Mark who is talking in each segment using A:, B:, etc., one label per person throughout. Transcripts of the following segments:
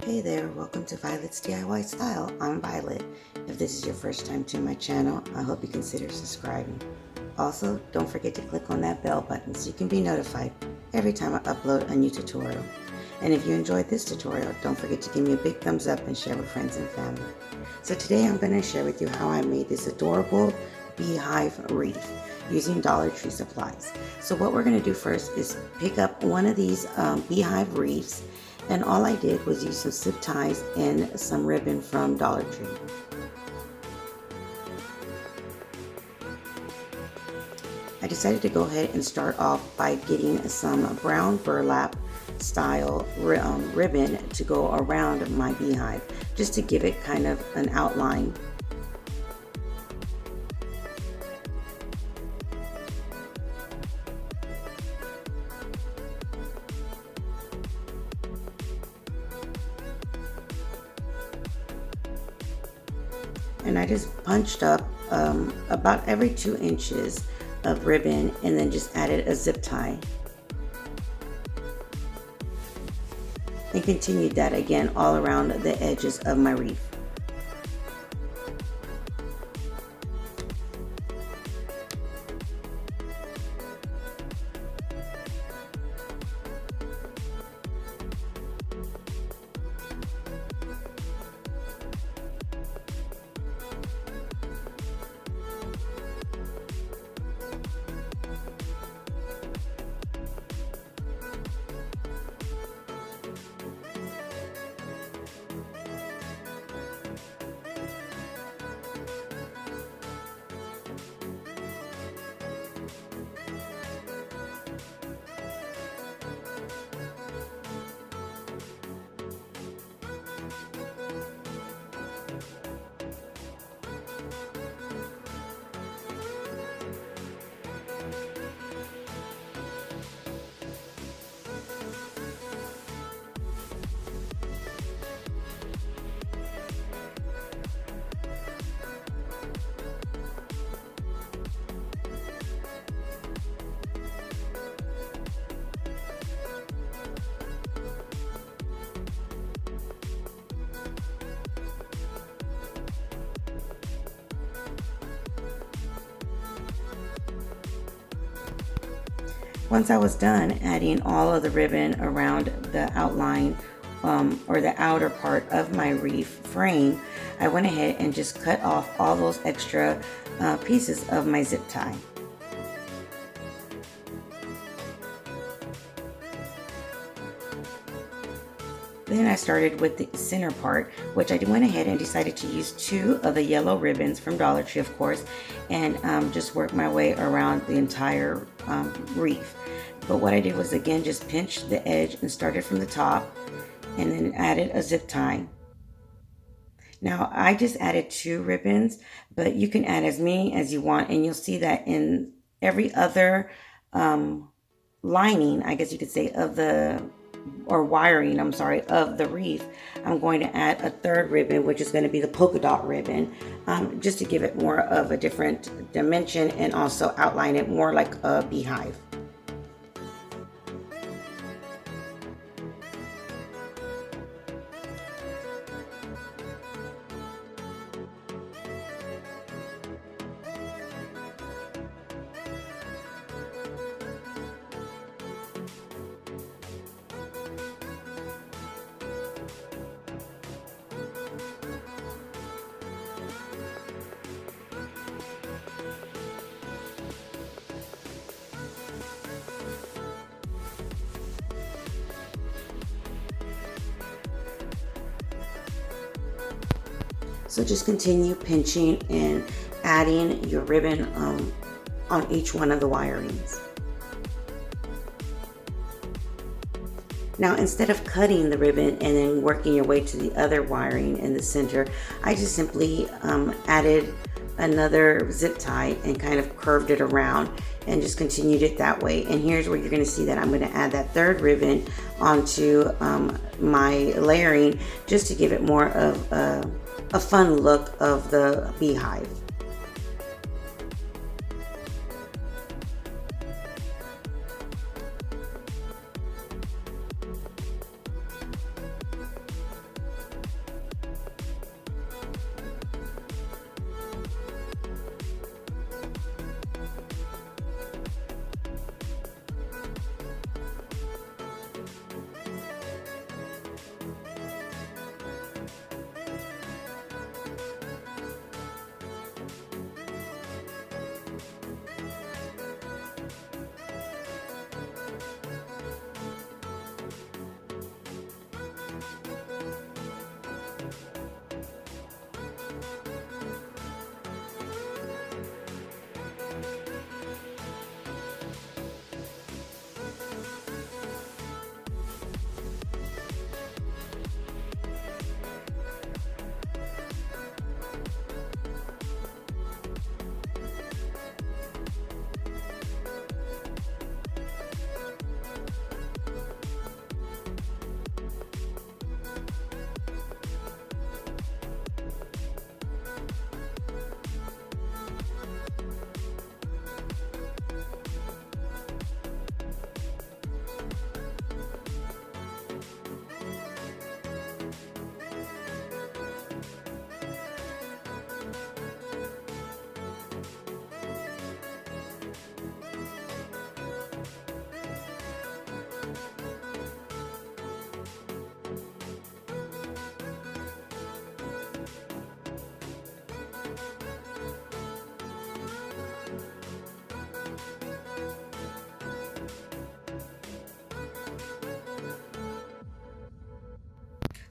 A: Hey there, welcome to Violet's DIY Style. I'm Violet. If this is your first time to my channel, I hope you consider subscribing. Also, don't forget to click on that bell button so you can be notified every time I upload a new tutorial. And if you enjoyed this tutorial, don't forget to give me a big thumbs up and share with friends and family. So today I'm going to share with you how I made this adorable beehive wreath using Dollar Tree supplies. So what we're going to do first is pick up one of these beehive wreaths, and all I did was use some zip ties and some ribbon from Dollar Tree. I decided to go ahead and start off by getting some brown burlap style ribbon to go around my beehive, just to give it kind of an outline. And I just punched up about every 2 inches of ribbon and then just added a zip tie. And continued that again all around the edges of my wreath. Once I was done adding all of the ribbon around the outline or the outer part of my wreath frame, I went ahead and just cut off all those extra pieces of my zip tie. Then I started with the center part, which I went ahead and decided to use 2 of the yellow ribbons from Dollar Tree, of course, and just work my way around the entire wreath. But what I did was again just pinch the edge and started from the top and then added a zip tie. Now I just added 2 ribbons, but you can add as many as you want, and you'll see that in every other lining, I guess you could say, of the wiring, I'm sorry, of the wreath. I'm going to add a 3rd ribbon, which is going to be the polka dot ribbon, just to give it more of a different dimension and also outline it more like a beehive. So just continue pinching and adding your ribbon on each one of the wirings. Now, instead of cutting the ribbon and then working your way to the other wiring in the center, I just simply added another zip tie and kind of curved it around and just continued it that way. And here's where you're going to see that I'm going to add that 3rd ribbon onto my layering, just to give it more of a fun look of the beehive.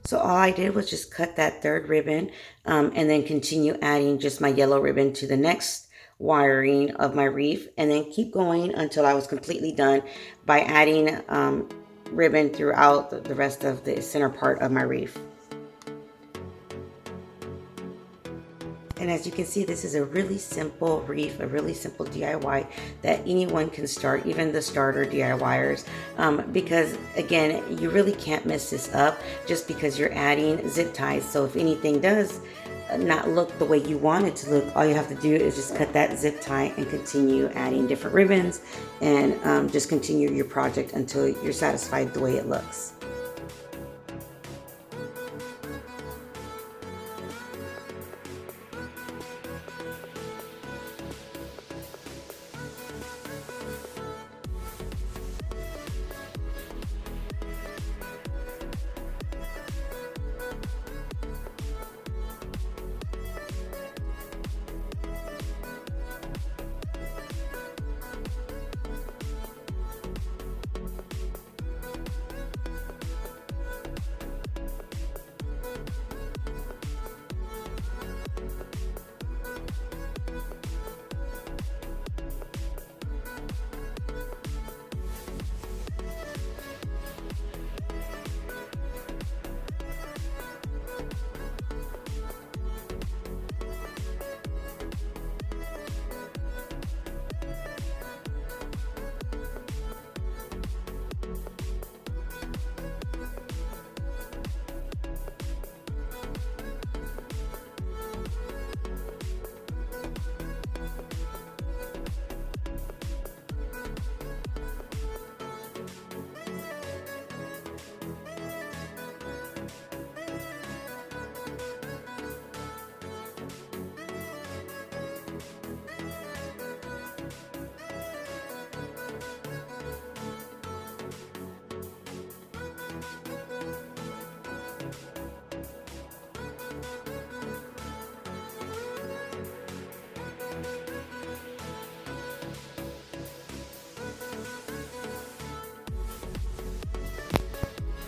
A: So all I did was just cut that third ribbon and then continue adding just my yellow ribbon to the next wiring of my wreath, and then keep going until I was completely done by adding ribbon throughout the rest of the center part of my wreath. And as you can see, this is a really simple wreath, a really simple DIY that anyone can start, even the starter DIYers, because again, you really can't mess this up just because you're adding zip ties. So if anything does not look the way you want it to look, all you have to do is just cut that zip tie and continue adding different ribbons, and just continue your project until you're satisfied the way it looks.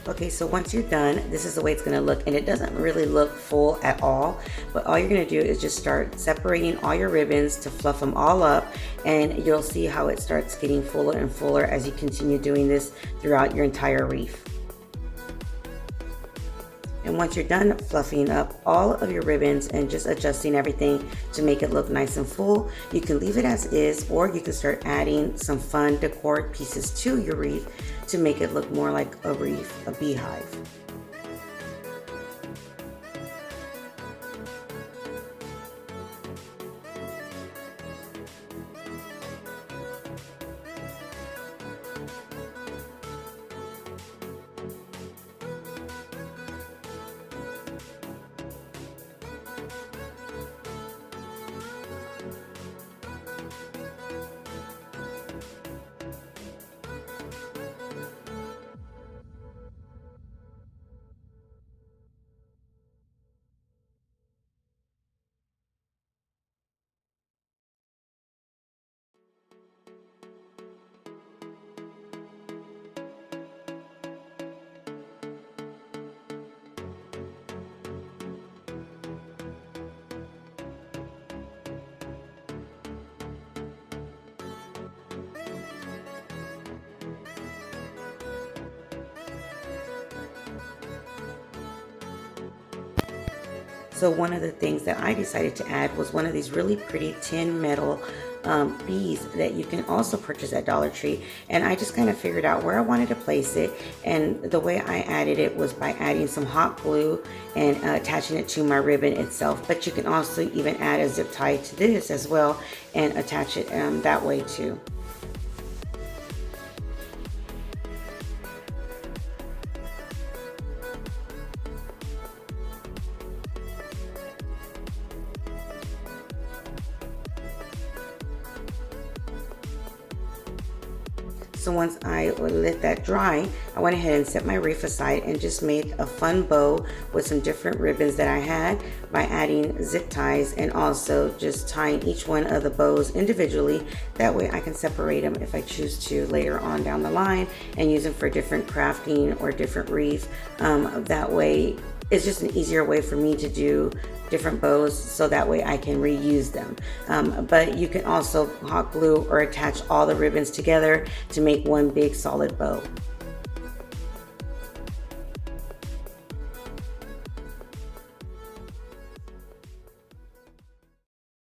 A: Okay, so once you're done, this is the way it's gonna look, and it doesn't really look full at all, but all you're gonna do is just start separating all your ribbons to fluff them all up, and you'll see how it starts getting fuller and fuller as you continue doing this throughout your entire wreath. And once you're done fluffing up all of your ribbons and just adjusting everything to make it look nice and full, you can leave it as is, or you can start adding some fun decor pieces to your wreath to make it look more like a wreath, a beehive. So one of the things that I decided to add was one of these really pretty tin metal bees that you can also purchase at Dollar Tree. And I just kind of figured out where I wanted to place it. And the way I added it was by adding some hot glue and attaching it to my ribbon itself. But you can also even add a zip tie to this as well and attach it that way too. So once I let that dry, I went ahead and set my wreath aside and just made a fun bow with some different ribbons that I had by adding zip ties and also just tying each one of the bows individually. That way I can separate them if I choose to later on down the line and use them for different crafting or different wreath. That way it's just an easier way for me to do different bows, so that way I can reuse them. But you can also hot glue or attach all the ribbons together to make one big solid bow.